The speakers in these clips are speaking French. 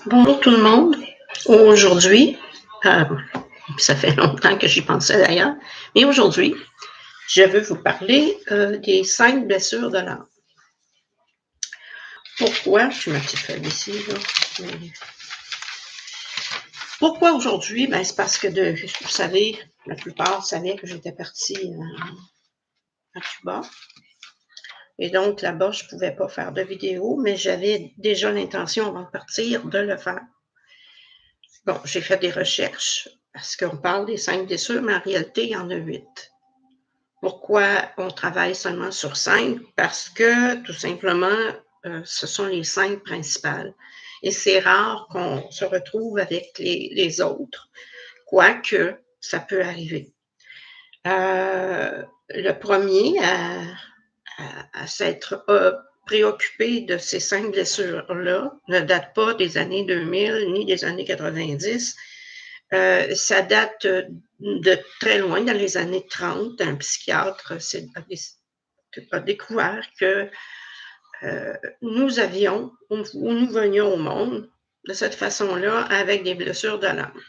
Bonjour tout le monde. Aujourd'hui, euh, ça fait longtemps que j'y pensais d'ailleurs, mais aujourd'hui, je veux vous parler des 5 blessures de l'âme. Pourquoi? Je suis ma petite feuille ici, là. Pourquoi aujourd'hui? Ben, c'est parce que, vous savez, la plupart savaient que j'étais partie à Cuba. Et donc, là-bas, je ne pouvais pas faire de vidéo, mais j'avais déjà l'intention, avant de partir, de le faire. Bon, j'ai fait des recherches, parce qu'on parle des 5 blessures, mais en réalité, il y en a 8. Pourquoi on travaille seulement sur 5? Parce que, tout simplement, ce sont les 5 principales. Et c'est rare qu'on se retrouve avec les autres, quoique ça peut arriver. Le premier à s'être préoccupé de ces 5 blessures-là ne date pas des années 2000 ni des années 90. Ça date de très loin, dans les années 30. Un psychiatre a découvert que nous avions, ou nous venions au monde de cette façon-là, avec des blessures de l'âme.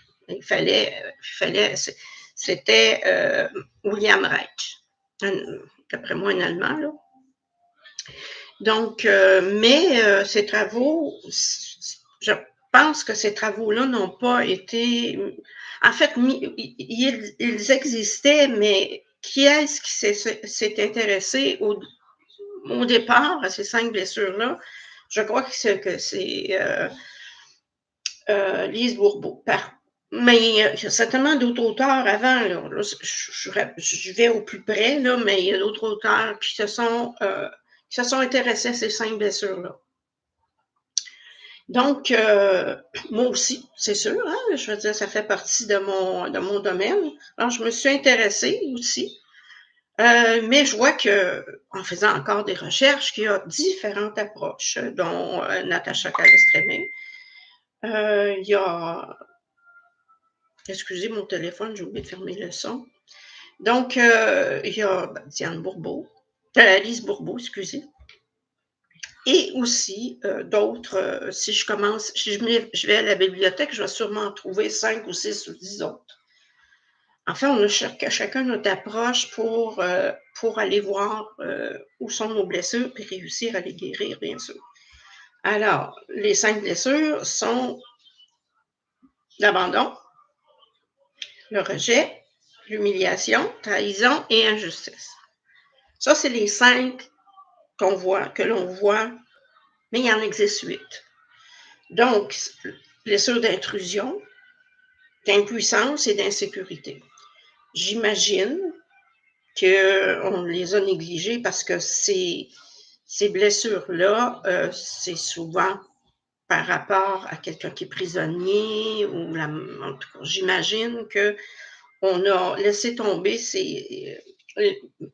C'était William Reich, d'après moi un Allemand, là. Donc, ces travaux, je pense que ces travaux-là n'ont pas été... En fait, ils existaient, mais qui est-ce qui s'est intéressé au départ à ces 5 blessures-là? Je crois que c'est Lise Bourbeau. Mais il y a certainement d'autres auteurs avant. Là, je vais au plus près, là, mais il y a d'autres auteurs qui se sont intéressés à ces 5 blessures-là. Donc, moi aussi, c'est sûr, hein, je veux dire, ça fait partie de mon domaine. Alors, je me suis intéressée aussi, mais je vois que, en faisant encore des recherches, qu'il y a différentes approches, dont Natacha Calestrémé. Il y a... Excusez mon téléphone, j'ai oublié de fermer le son. Donc, il y a Diane Bourbeau, Lise Bourbeau, excusez. Et aussi d'autres, si je vais à la bibliothèque, je vais sûrement en trouver 5 ou 6 ou 10 autres. Enfin, on a chacun notre approche pour aller voir où sont nos blessures et réussir à les guérir, bien sûr. Alors, les 5 blessures sont l'abandon, le rejet, l'humiliation, trahison et injustice. Ça, c'est les 5 que l'on voit, mais il y en existe 8. Donc, blessure d'intrusion, d'impuissance et d'insécurité. J'imagine qu'on les a négligées parce que ces blessures-là, c'est souvent par rapport à quelqu'un qui est prisonnier ou en tout cas, j'imagine qu'on a laissé tomber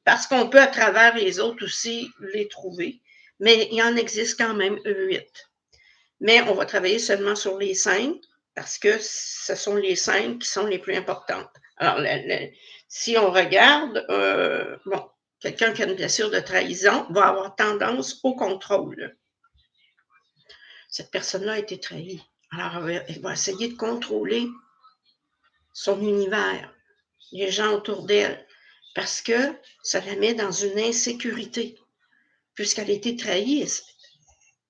parce qu'on peut à travers les autres aussi les trouver, mais il en existe quand même 8. Mais on va travailler seulement sur les 5 parce que ce sont les 5 qui sont les plus importantes. Alors, si on regarde, quelqu'un qui a une blessure de trahison va avoir tendance au contrôle. Cette personne-là a été trahie. Alors, elle va essayer de contrôler son univers, les gens autour d'elle, parce que ça la met dans une insécurité. Puisqu'elle a été trahie,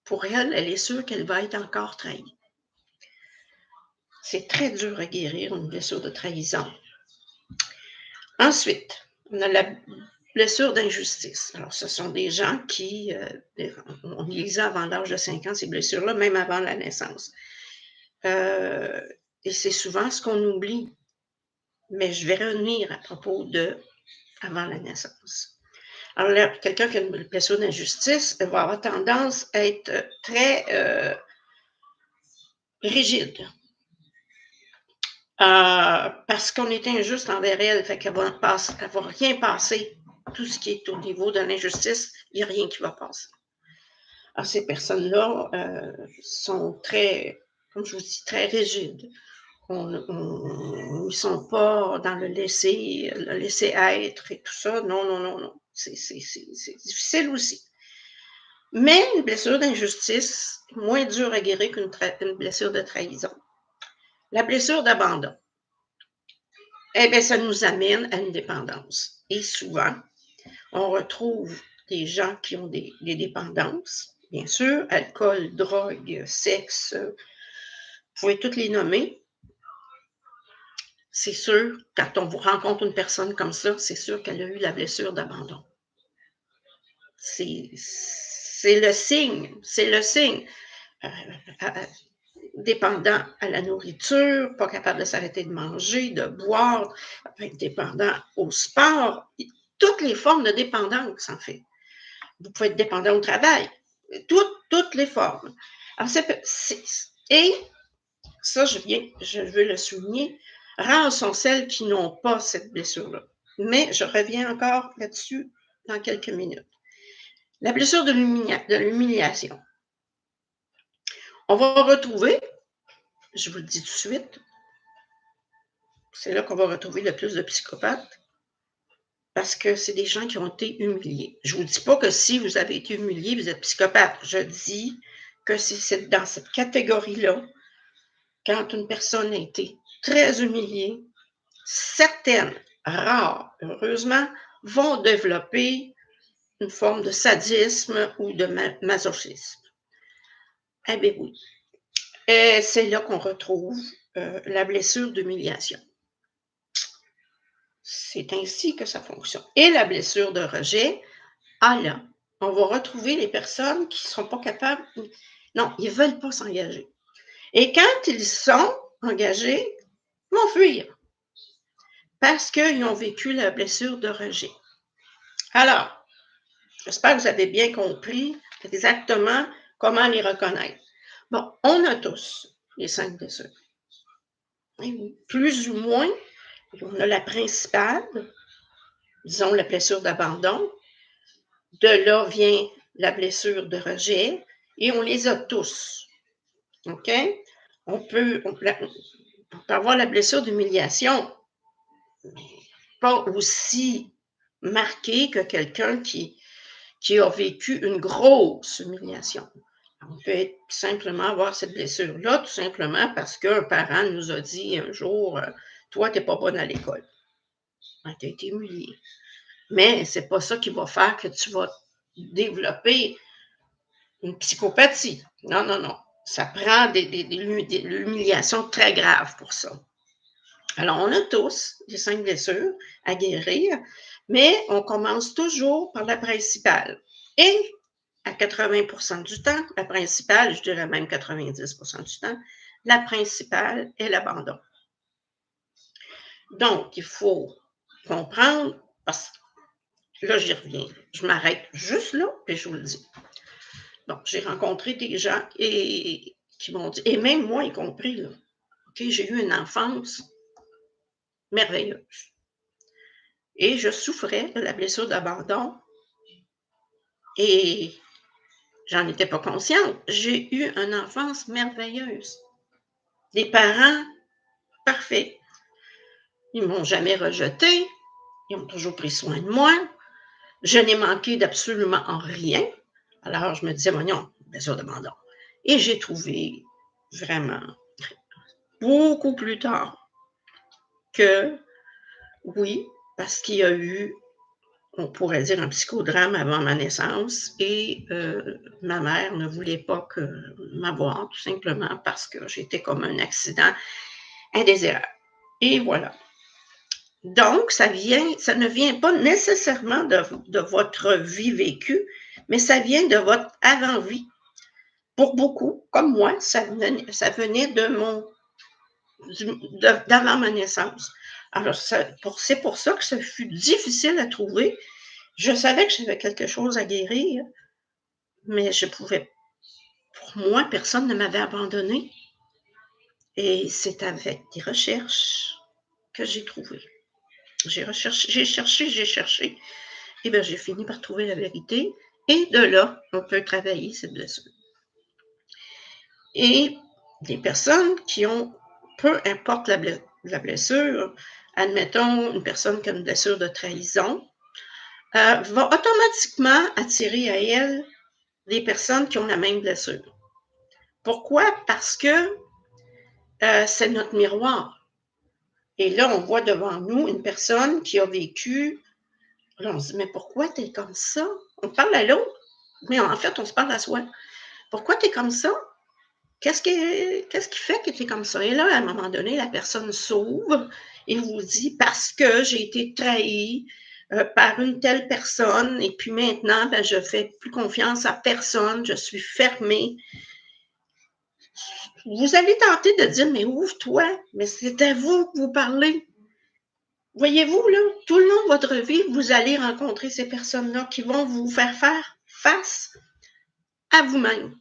pour elle, elle est sûre qu'elle va être encore trahie. C'est très dur à guérir une blessure de trahison. Ensuite, on a la blessure d'injustice. Alors, ce sont des gens qui, on les a avant l'âge de 5 ans, ces blessures-là, même avant la naissance. Et c'est souvent ce qu'on oublie. Mais je vais revenir à propos de avant la naissance. Alors, là, quelqu'un qui a une blessure d'injustice va avoir tendance à être très rigide. Parce qu'on est injuste envers elle, fait qu'elle va rien passer. Tout ce qui est au niveau de l'injustice, il n'y a rien qui va passer. Alors, ces personnes-là sont très, comme je vous dis, très rigides. Ils ne sont pas dans le laisser être et tout ça. Non. C'est difficile aussi. Mais une blessure d'injustice est moins dure à guérir qu'une blessure de trahison. La blessure d'abandon, eh bien, ça nous amène à une dépendance. Et souvent, on retrouve des gens qui ont des dépendances, bien sûr, alcool, drogue, sexe, vous pouvez toutes les nommer. C'est sûr, quand on vous rencontre une personne comme ça, c'est sûr qu'elle a eu la blessure d'abandon. C'est le signe, c'est le signe. Dépendant à la nourriture, pas capable de s'arrêter de manger, de boire, dépendant au sport, toutes les formes de dépendance, en fait. Vous pouvez être dépendant au travail, toutes les formes. Alors, et ça, je veux le souligner, rares sont celles qui n'ont pas cette blessure-là. Mais je reviens encore là-dessus dans quelques minutes. La blessure de l'humiliation. On va retrouver, je vous le dis tout de suite, c'est là qu'on va retrouver le plus de psychopathes, parce que c'est des gens qui ont été humiliés. Je ne vous dis pas que si vous avez été humilié, vous êtes psychopathe. Je dis que c'est dans cette catégorie-là, quand une personne a été très humiliée, certaines, rares, heureusement, vont développer une forme de sadisme ou de masochisme. Eh bien oui. Et c'est là qu'on retrouve la blessure d'humiliation. C'est ainsi que ça fonctionne. Et la blessure de rejet, là, on va retrouver les personnes qui ne sont pas capables, non, ils ne veulent pas s'engager. Et quand ils sont engagés, ils vont fuir parce qu'ils ont vécu la blessure de rejet. Alors, j'espère que vous avez bien compris exactement comment les reconnaître. Bon, on a tous les 5 blessures. Plus ou moins, on a la principale, disons la blessure d'abandon. De là vient la blessure de rejet et on les a tous. OK? On peut avoir la blessure d'humiliation, mais pas aussi marquée que quelqu'un qui a vécu une grosse humiliation. On peut simplement avoir cette blessure-là, tout simplement parce qu'un parent nous a dit un jour, toi, tu n'es pas bonne à l'école. Tu as été humilié. Mais ce n'est pas ça qui va faire que tu vas développer une psychopathie. Non, non, non. Ça prend de l'humiliation très grave pour ça. Alors, on a tous les 5 blessures à guérir, mais on commence toujours par la principale. Et à 80% du temps, la principale, je dirais même 90% du temps, la principale est l'abandon. Donc, il faut comprendre, parce que là, j'y reviens. Je m'arrête juste là, puis je vous le dis. Bon, j'ai rencontré des gens qui m'ont dit, et même moi y compris, là, okay, j'ai eu une enfance merveilleuse. Et je souffrais de la blessure d'abandon et j'en étais pas consciente. J'ai eu une enfance merveilleuse. Des parents parfaits. Ils m'ont jamais rejetée. Ils ont toujours pris soin de moi. Je n'ai manqué d'absolument en rien. Alors, je me disais, voyons, blessure d'abandon. Et j'ai trouvé vraiment beaucoup plus tard que oui, parce qu'il y a eu, on pourrait dire, un psychodrame avant ma naissance et ma mère ne voulait pas m'avoir, tout simplement parce que j'étais comme un accident indésirable. Et voilà. Donc, ça ne vient pas nécessairement de votre vie vécue, mais ça vient de votre avant-vie. Pour beaucoup, comme moi, ça venait d'avant ma naissance. Alors, c'est pour ça que ça fut difficile à trouver. Je savais que j'avais quelque chose à guérir, mais je pouvais. Pour moi, personne ne m'avait abandonnée. Et c'est avec des recherches que j'ai trouvé. J'ai cherché. Et bien, j'ai fini par trouver la vérité. Et de là, on peut travailler cette blessure. Et des personnes qui ont, peu importe la blessure, admettons une personne qui a une blessure de trahison, va automatiquement attirer à elle des personnes qui ont la même blessure. Pourquoi? Parce que c'est notre miroir. Et là, on voit devant nous une personne qui a vécu. Là, on se dit, mais pourquoi tu es comme ça? On parle à l'autre, mais en fait, on se parle à soi. Pourquoi tu es comme ça? Qu'est-ce qui fait que tu es comme ça? Et là, à un moment donné, la personne s'ouvre et vous dit, parce que j'ai été trahie par une telle personne, et puis maintenant, ben, je fais plus confiance à personne, je suis fermée. Vous allez tenter de dire, mais ouvre-toi, mais c'est à vous que vous parlez. Voyez-vous, là, tout le long de votre vie, vous allez rencontrer ces personnes-là qui vont vous faire face à vous-même.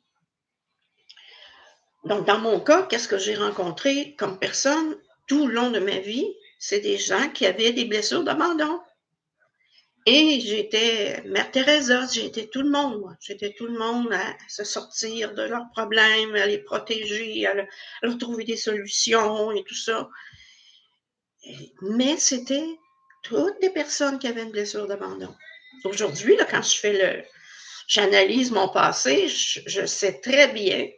Donc, dans mon cas, qu'est-ce que j'ai rencontré comme personne tout le long de ma vie? C'est des gens qui avaient des blessures d'abandon. Et j'étais Mère Teresa, j'étais tout le monde, moi. J'étais tout le monde à se sortir de leurs problèmes, à les protéger, à leur trouver des solutions et tout ça. Mais c'était toutes des personnes qui avaient une blessure d'abandon. Aujourd'hui, là, quand j'analyse mon passé, je sais très bien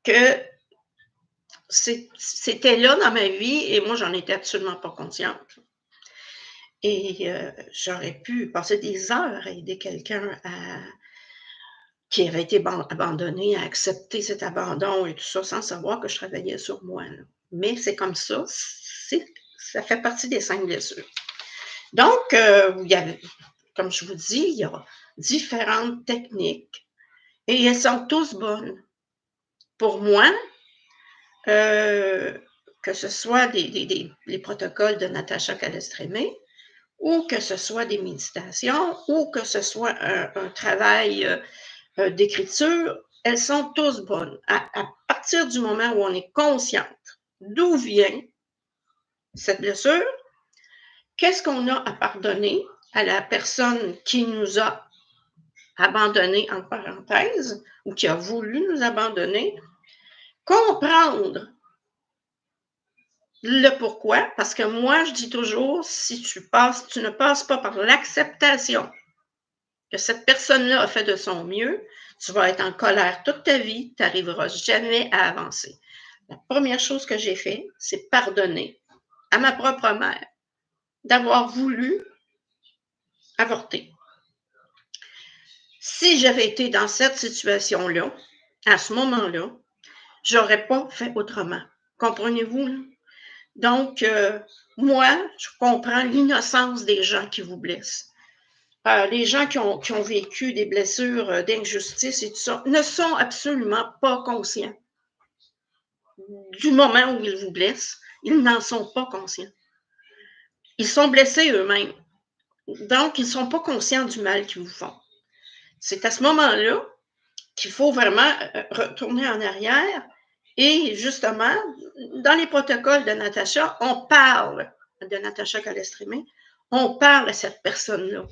que c'était là dans ma vie et moi, j'en étais absolument pas consciente. Et j'aurais pu passer des heures à aider quelqu'un qui avait été abandonné, à accepter cet abandon et tout ça, sans savoir que je travaillais sur moi. Là. Mais c'est comme ça, ça fait partie des 5 blessures. Donc, il y avait, comme je vous dis, il y a différentes techniques et elles sont tous bonnes. Pour moi, que ce soit les protocoles de Natacha Calestrémé, ou que ce soit des méditations, ou que ce soit un travail d'écriture, elles sont tous bonnes. À partir du moment où on est consciente d'où vient cette blessure, qu'est-ce qu'on a à pardonner à la personne qui nous a abandonnés, entre parenthèses, ou qui a voulu nous abandonner, comprendre le pourquoi, parce que moi, je dis toujours, si tu ne passes pas par l'acceptation que cette personne-là a fait de son mieux, tu vas être en colère toute ta vie, tu n'arriveras jamais à avancer. La première chose que j'ai fait, c'est pardonner à ma propre mère d'avoir voulu avorter. Si j'avais été dans cette situation-là, à ce moment-là, j'aurais pas fait autrement. Comprenez-vous? Là? Donc, moi, je comprends l'innocence des gens qui vous blessent. Les gens qui ont vécu des blessures d'injustice et tout ça ne sont absolument pas conscients du moment où ils vous blessent. Ils n'en sont pas conscients. Ils sont blessés eux-mêmes. Donc, ils ne sont pas conscients du mal qu'ils vous font. C'est à ce moment-là qu'il faut vraiment retourner en arrière. Et justement, dans les protocoles de Natacha, on parle de Natacha Calestrémé, on parle à cette personne-là.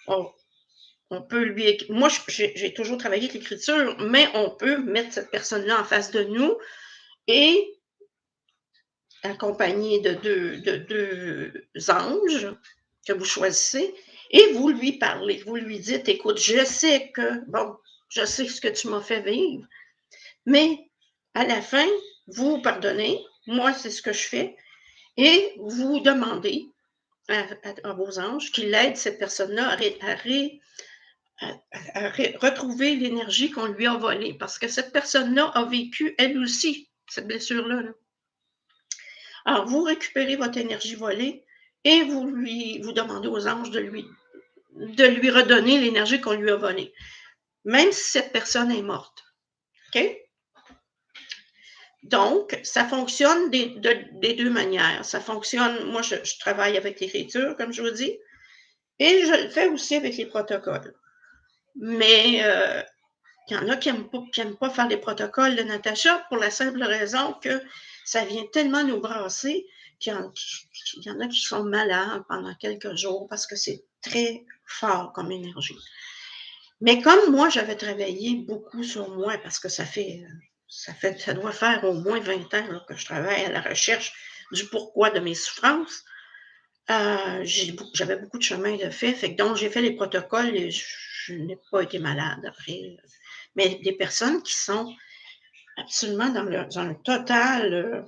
On peut lui. Moi, j'ai toujours travaillé avec l'écriture, mais on peut mettre cette personne-là en face de nous et accompagné de deux anges que vous choisissez et vous lui parlez. Vous lui dites, écoute, je sais ce que tu m'as fait vivre, mais à la fin, vous pardonnez. Moi, c'est ce que je fais. Et vous demandez à vos anges qu'ils aident cette personne-là à retrouver l'énergie qu'on lui a volée. Parce que cette personne-là a vécu, elle aussi, cette blessure-là. Là. Alors, vous récupérez votre énergie volée et vous demandez aux anges de lui redonner l'énergie qu'on lui a volée. Même si cette personne est morte. OK? Donc, ça fonctionne des deux manières. Ça fonctionne, moi, je travaille avec l'écriture, comme je vous dis, et je le fais aussi avec les protocoles. Mais il y en a qui n'aiment pas faire les protocoles de Natacha pour la simple raison que ça vient tellement nous brasser qu'il y en a qui sont malades pendant quelques jours parce que c'est très fort comme énergie. Mais comme moi, j'avais travaillé beaucoup sur moi parce que ça doit faire au moins 20 ans là, que je travaille à la recherche du pourquoi de mes souffrances. J'avais beaucoup de chemin de fait. Donc, j'ai fait les protocoles et je n'ai pas été malade après. Mais des personnes qui sont absolument dans un total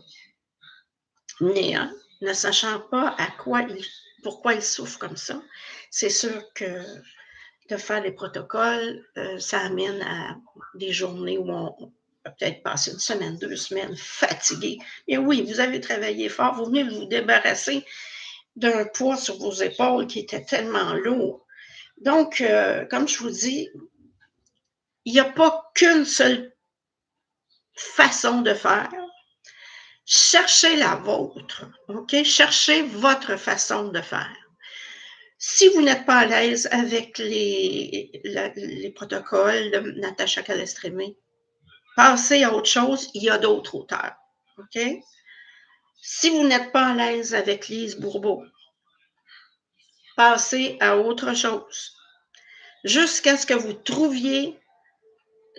néant, ne sachant pas pourquoi ils souffrent comme ça, c'est sûr que de faire des protocoles, ça amène à des journées où on va peut-être passer une semaine, 2 semaines fatigué. Et oui, vous avez travaillé fort, vous venez de vous débarrasser d'un poids sur vos épaules qui était tellement lourd. Donc, comme je vous dis, il n'y a pas qu'une seule façon de faire. Cherchez la vôtre, OK? Cherchez votre façon de faire. Si vous n'êtes pas à l'aise avec les protocoles de Natacha Calestrémé, passez à autre chose, il y a d'autres auteurs, OK? Si vous n'êtes pas à l'aise avec Lise Bourbeau, passez à autre chose, jusqu'à ce que vous trouviez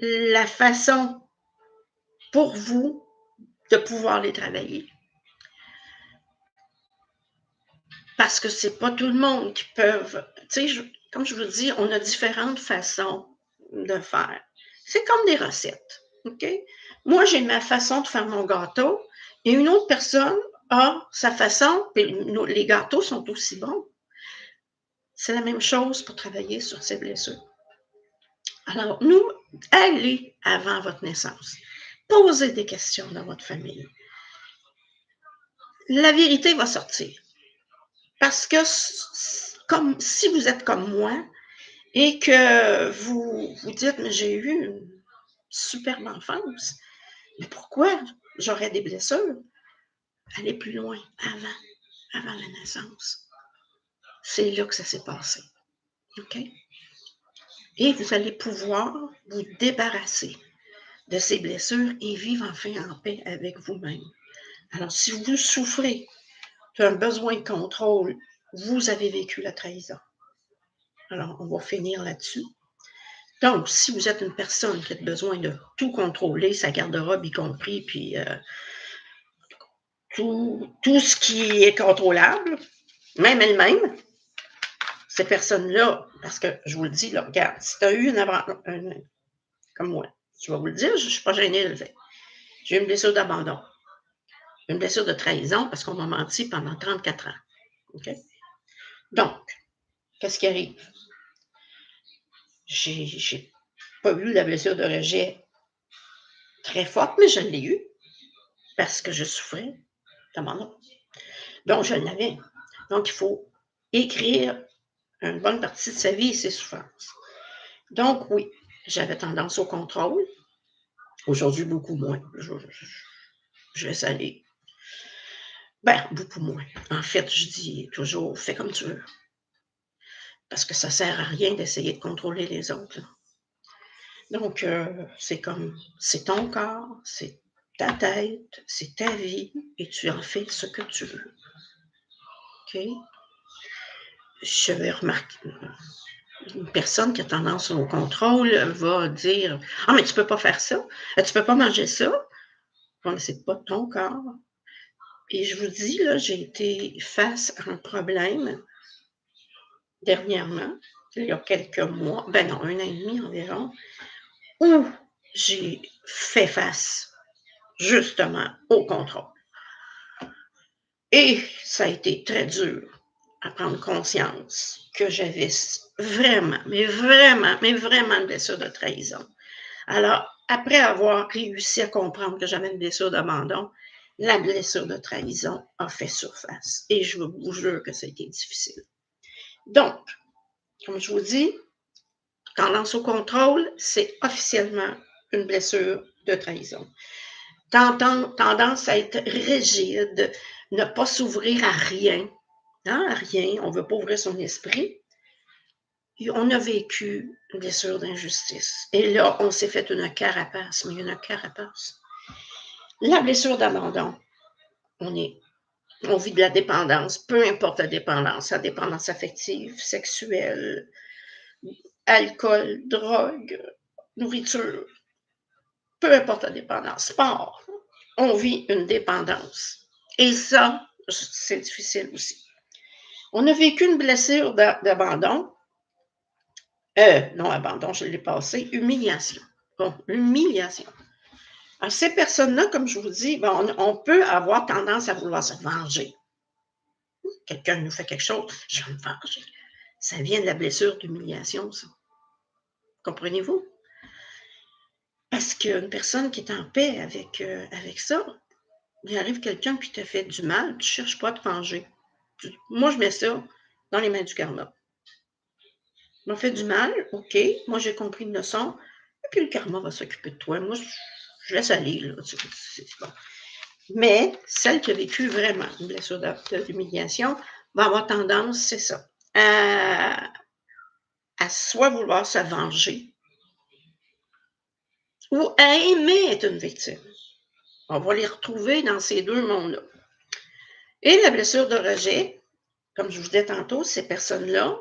la façon pour vous de pouvoir les travailler. Parce que c'est pas tout le monde qui peuvent, tu sais, comme je vous dis, on a différentes façons de faire. C'est comme des recettes, OK? Moi, j'ai ma façon de faire mon gâteau et une autre personne a sa façon, et les gâteaux sont aussi bons. C'est la même chose pour travailler sur ces blessures. Alors, nous, allez avant votre naissance. Posez des questions dans votre famille. La vérité va sortir. Parce que comme si vous êtes comme moi et que vous vous dites, mais j'ai eu une superbe enfance, mais pourquoi j'aurais des blessures? Allez plus loin, avant la naissance. C'est là que ça s'est passé. OK? Et vous allez pouvoir vous débarrasser de ces blessures et vivre enfin en paix avec vous-même. Alors, si vous souffrez d'un besoin de contrôle, vous avez vécu la trahison. Alors, on va finir là-dessus. Donc, si vous êtes une personne qui a besoin de tout contrôler, sa garde-robe y compris, puis tout ce qui est contrôlable, même elle-même, ces personnes-là, parce que je vous le dis, là, regarde, si tu as eu comme moi, je vais vous le dire, je ne suis pas gênée de le faire. J'ai eu une blessure d'abandon, une blessure de trahison parce qu'on m'a menti pendant 34 ans. OK? Donc, qu'est-ce qui arrive? J'ai pas eu la blessure de rejet très forte, mais je l'ai eue parce que je souffrais d'abandon. Donc, je l'avais. Donc, il faut écrire une bonne partie de sa vie et ses souffrances. Donc, oui, j'avais tendance au contrôle. Aujourd'hui, beaucoup moins. Je laisse aller. Ben, beaucoup moins. En fait, je dis toujours, fais comme tu veux. Parce que ça ne sert à rien d'essayer de contrôler les autres. Là. Donc, c'est ton corps, c'est ta tête, c'est ta vie, et tu en fais ce que tu veux. OK? Je vais remarquer, une personne qui a tendance au contrôle va dire « Ah, mais tu ne peux pas faire ça, tu ne peux pas manger ça. » Bon, mais ce n'est pas ton corps. Et je vous dis, là, j'ai été face à un problème dernièrement, il y a quelques mois, ben non, 1 an et demi environ, où j'ai fait face justement au contrôle. Et ça a été très dur à prendre conscience que j'avais vraiment, mais vraiment une blessure de trahison. Alors, après avoir réussi à comprendre que j'avais une blessure d'abandon, la blessure de trahison a fait surface. Et je vous jure que ça a été difficile. Donc, comme je vous dis, tendance au contrôle, c'est officiellement une blessure de trahison. Tendance à être rigide, ne pas s'ouvrir à rien, hein, à rien, on ne veut pas ouvrir son esprit. Et on a vécu une blessure d'injustice. Et là, on s'est fait une carapace, mais une carapace. La blessure d'abandon, on vit de la dépendance, peu importe la dépendance affective, sexuelle, alcool, drogue, nourriture, peu importe la dépendance, sport, on vit une dépendance. Et ça, c'est difficile aussi. On a vécu une blessure d'abandon Non, abandon, je l'ai passé. Humiliation. Bon, humiliation. Alors, ces personnes-là, comme je vous dis, bon, on peut avoir tendance à vouloir se venger. Quelqu'un nous fait quelque chose, je vais me venger. Ça vient de la blessure d'humiliation, ça. Comprenez-vous? Parce qu'une personne qui est en paix avec ça, il arrive quelqu'un qui te fait du mal, tu ne cherches pas à te venger. Moi, je mets ça dans les mains du karma. Il m'a fait du mal, OK, moi j'ai compris une leçon, et puis le karma va s'occuper de toi. Moi, je laisse aller, là, c'est bon. Mais celle qui a vécu vraiment une blessure d'humiliation va avoir tendance, c'est ça, à soit vouloir se venger ou à aimer être une victime. On va les retrouver dans ces deux mondes-là. Et la blessure de rejet, comme je vous disais tantôt, ces personnes-là,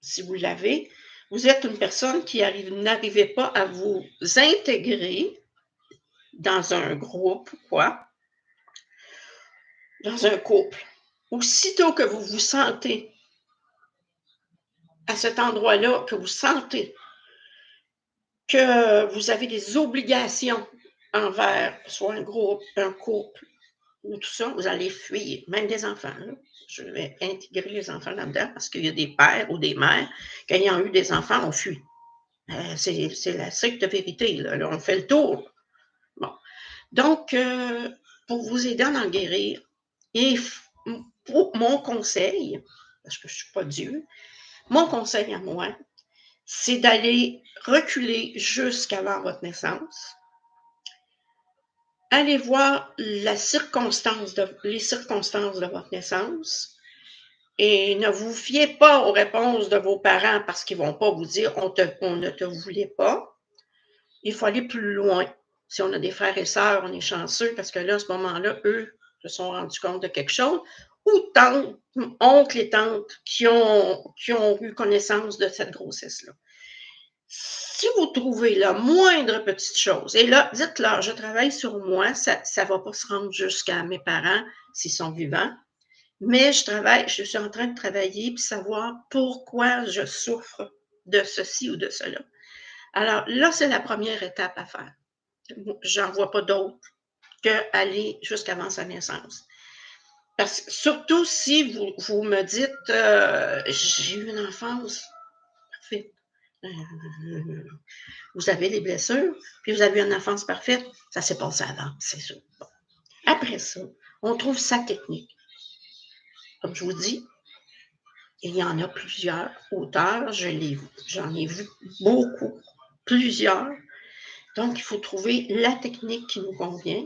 si vous l'avez, vous êtes une personne qui n'arrivait pas à vous intégrer dans un groupe ou quoi, dans un couple. Aussitôt que vous vous sentez à cet endroit-là, que vous sentez que vous avez des obligations envers soit un groupe, un couple ou tout ça, vous allez fuir, même des enfants. Là. Je vais intégrer les enfants là-dedans parce qu'il y a des pères ou des mères qui ayant eu des enfants ont fui. C'est la stricte vérité. Là, on fait le tour. Bon. Donc, pour vous aider à en guérir, et pour mon conseil, parce que je ne suis pas Dieu, mon conseil à moi, c'est d'aller reculer jusqu'avant votre naissance. Allez voir les circonstances de votre naissance et ne vous fiez pas aux réponses de vos parents parce qu'ils ne vont pas vous dire on ne te voulait pas. Il faut aller plus loin. Si on a des frères et sœurs, on est chanceux parce que là, à ce moment-là, eux se sont rendus compte de quelque chose. Ou tantes, oncles et tantes qui ont eu connaissance de cette grossesse-là. Si vous trouvez la moindre petite chose, et là, dites-leur, je travaille sur moi, ça ne va pas se rendre jusqu'à mes parents s'ils sont vivants, mais je suis en train de travailler pour savoir pourquoi je souffre de ceci ou de cela. Alors là, c'est la première étape à faire. J'en vois pas d'autre qu'aller jusqu'avant sa naissance. Parce que, surtout si vous me dites j'ai eu une enfance parfaite. Vous avez des blessures, puis vous avez une enfance parfaite, ça s'est passé avant, c'est sûr. Bon. Après ça, on trouve sa technique. Comme je vous dis, il y en a plusieurs auteurs, j'en ai vu beaucoup, plusieurs. Donc, il faut trouver la technique qui nous convient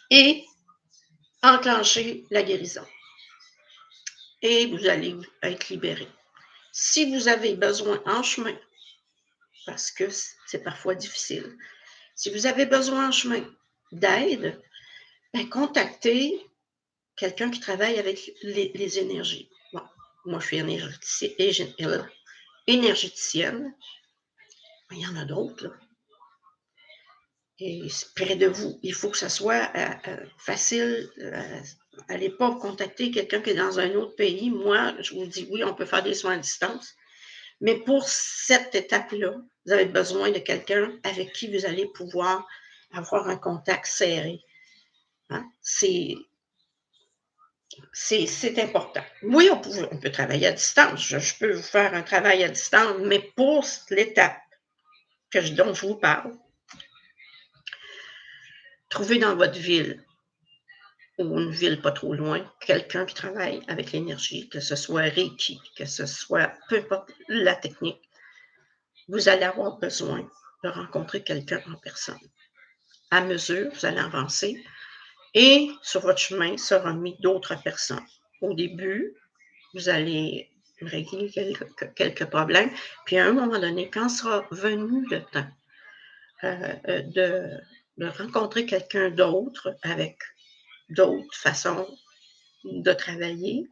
et enclencher la guérison. Et vous allez être libéré. Si vous avez besoin en chemin, parce que c'est parfois difficile, si vous avez besoin en chemin d'aide, ben, contactez quelqu'un qui travaille avec les énergies. Bon, moi, je suis énergéticienne, mais il y en a d'autres, là. Et près de vous, il faut que ça soit facile. Allez pas contacter quelqu'un qui est dans un autre pays. Moi, je vous dis oui, on peut faire des soins à distance. Mais pour cette étape-là, vous avez besoin de quelqu'un avec qui vous allez pouvoir avoir un contact serré. Hein? C'est important. Oui, on peut travailler à distance. Je peux vous faire un travail à distance, mais pour l'étape dont je vous parle, trouvez dans votre ville ou une ville pas trop loin, quelqu'un qui travaille avec l'énergie, que ce soit Reiki, que ce soit peu importe la technique, vous allez avoir besoin de rencontrer quelqu'un en personne. À mesure, vous allez avancer et sur votre chemin seront mis d'autres personnes. Au début, vous allez régler quelques problèmes, puis à un moment donné, quand sera venu le temps de rencontrer quelqu'un d'autre avec d'autres façons de travailler,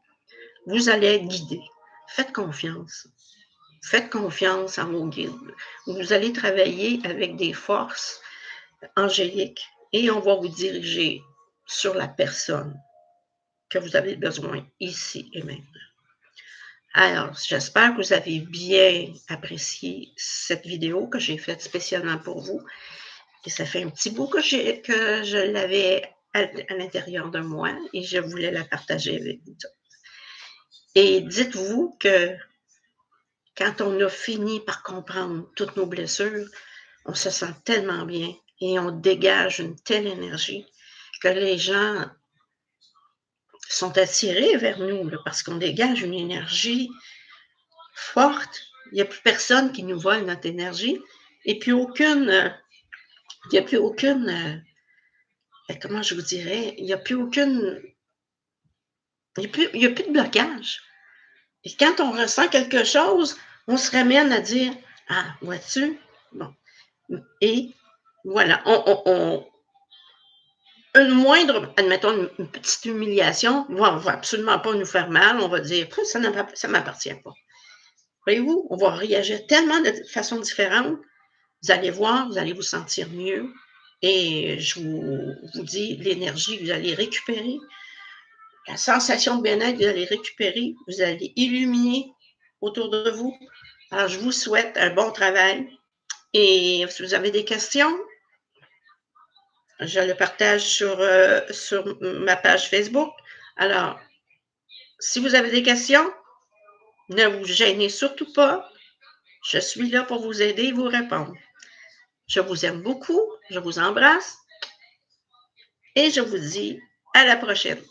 vous allez être guidé. Faites confiance. Faites confiance à vos guides. Vous allez travailler avec des forces angéliques et on va vous diriger sur la personne que vous avez besoin ici et maintenant. Alors, j'espère que vous avez bien apprécié cette vidéo que j'ai faite spécialement pour vous. Et ça fait un petit bout que je l'avais à l'intérieur de moi et je voulais la partager avec vous. Et dites-vous que quand on a fini par comprendre toutes nos blessures, on se sent tellement bien et on dégage une telle énergie que les gens sont attirés vers nous parce qu'on dégage une énergie forte. Il n'y a plus personne qui nous vole notre énergie et puis il n'y a plus aucune, comment je vous dirais, il n'y a plus aucune, il y a plus de blocage. Et quand on ressent quelque chose, on se ramène à dire, ah, vois-tu? Bon. Et voilà, une moindre, admettons, une petite humiliation, va absolument pas nous faire mal. On va dire, ça ne m'appartient pas. Voyez-vous, on va réagir tellement de façon différente. Vous allez voir, vous allez vous sentir mieux. Et je vous dis, l'énergie, vous allez récupérer. La sensation de bien-être, vous allez récupérer. Vous allez illuminer autour de vous. Alors, je vous souhaite un bon travail. Et si vous avez des questions, je le partage sur ma page Facebook. Alors, si vous avez des questions, ne vous gênez surtout pas. Je suis là pour vous aider et vous répondre. Je vous aime beaucoup, je vous embrasse et je vous dis à la prochaine.